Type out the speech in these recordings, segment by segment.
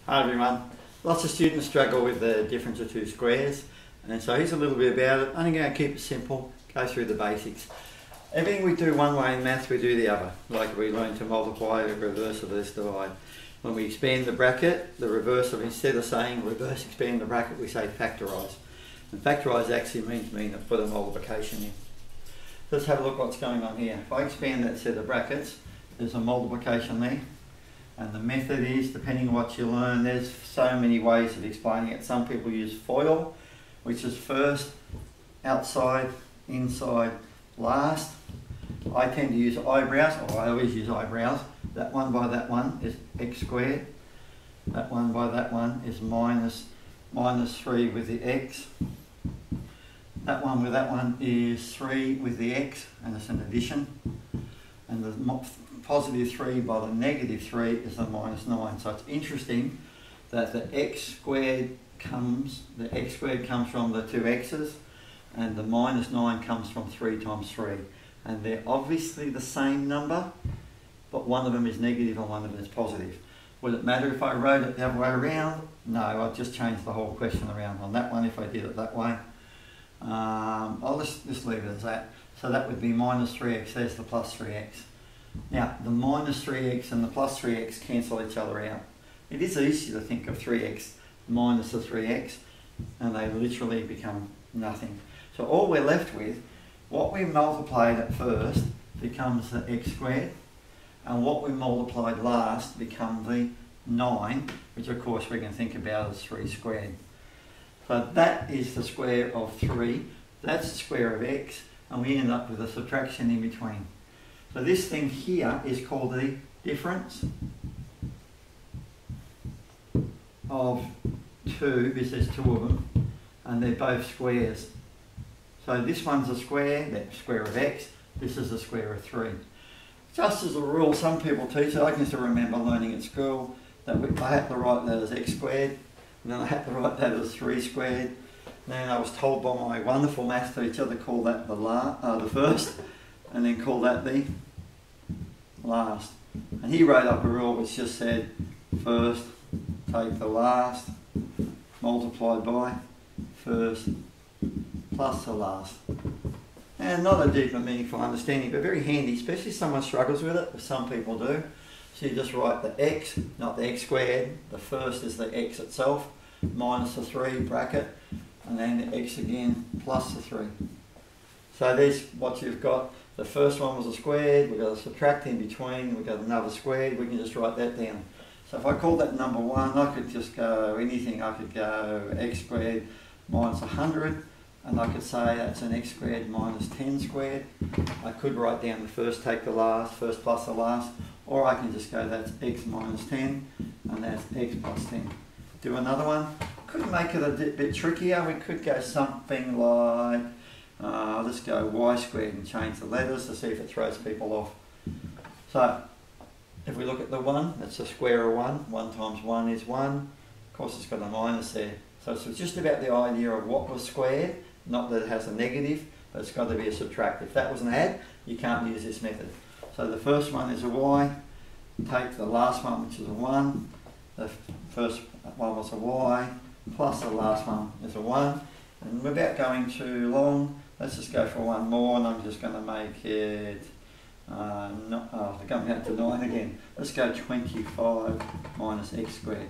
Hi everyone. Lots of students struggle with the difference of two squares, and so here's a little bit about it. I'm going to keep it simple, go through the basics. Everything we do one way in maths we do the other. Like we learn to multiply, the reverse of this divide. When we expand the bracket, the reverse of, instead of saying reverse expand the bracket, we say factorise. And factorise actually means to put a multiplication in. Let's have a look what's going on here. If I expand that set of brackets, there's a multiplication there. And the method is, depending on what you learn, there's so many ways of explaining it. Some people use FOIL, which is first, outside, inside, last. I tend to use eyebrows, or I always use eyebrows. That one by that one is x squared. That one by that one is minus 3 with the x. That one with that one is 3 with the x, and it's an addition. And the positive 3 by the negative 3 is the minus 9. So it's interesting that the x squared comes from the two x's, and the minus 9 comes from 3 times 3. And they're obviously the same number, but one of them is negative and one of them is positive. Would it matter if I wrote it the other way around? No, I'd just change the whole question around on that one if I did it that way. I'll just leave it as that. So that would be minus 3x, there's the plus 3x. Now, the minus 3x and the plus 3x cancel each other out. It is easy to think of 3x minus the 3x, and they literally become nothing. So all we're left with, what we multiplied at first becomes the x squared, and what we multiplied last becomes the 9, which of course we can think about as 3 squared. So that is the square of 3, that's the square of x, and we end up with a subtraction in between. So this thing here is called the difference of 2, because there's 2 of them, and they're both squares. So this one's a square, that's square of x, this is the square of 3. Just as a rule, some people teach it, I can still remember learning at school that I had to write that as x squared, and then I had to write that as 3 squared. And then I was told by my wonderful maths teacher to call that the first, and then call that the last. And he wrote up a rule which just said, first take the last, multiplied by first plus the last. And not a deep and meaningful understanding, but very handy, especially if someone struggles with it, as some people do. So you just write the x, not the x squared, the first is the x itself, minus the 3 bracket, and then the x again plus the 3. So there's what you've got. The first one was a squared, we've got a subtract in between, we've got another squared, we can just write that down. So if I call that number 1, I could just go anything. I could go x squared minus 100, and I could say that's an x squared minus 10 squared. I could write down the first, take the last, first plus the last, or I can just go that's x minus 10, and that's x plus 10. Do another one. Could make it a bit trickier. We could go something like, let's go y squared and change the letters to see if it throws people off. So if we look at the 1, that's the square of 1. 1 times 1 is 1. Of course it's got a minus there. So it's just about the idea of what was squared, not that it has a negative, but it's got to be a subtract. If that was an add, you can't use this method. So the first one is a y, take the last one which is a 1, the first one was a y, plus the last one is a 1, and without going too long, let's just go for one more, and I'm just going to make it, going out to 9 again. Let's go 25 minus x squared.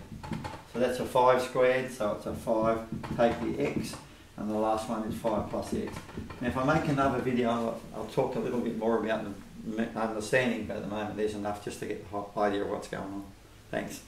So that's a 5 squared, so it's a 5, take the x, and the last one is 5 plus x. Now if I make another video, I'll talk a little bit more about the understanding, but at the moment there's enough just to get the idea of what's going on. Thanks.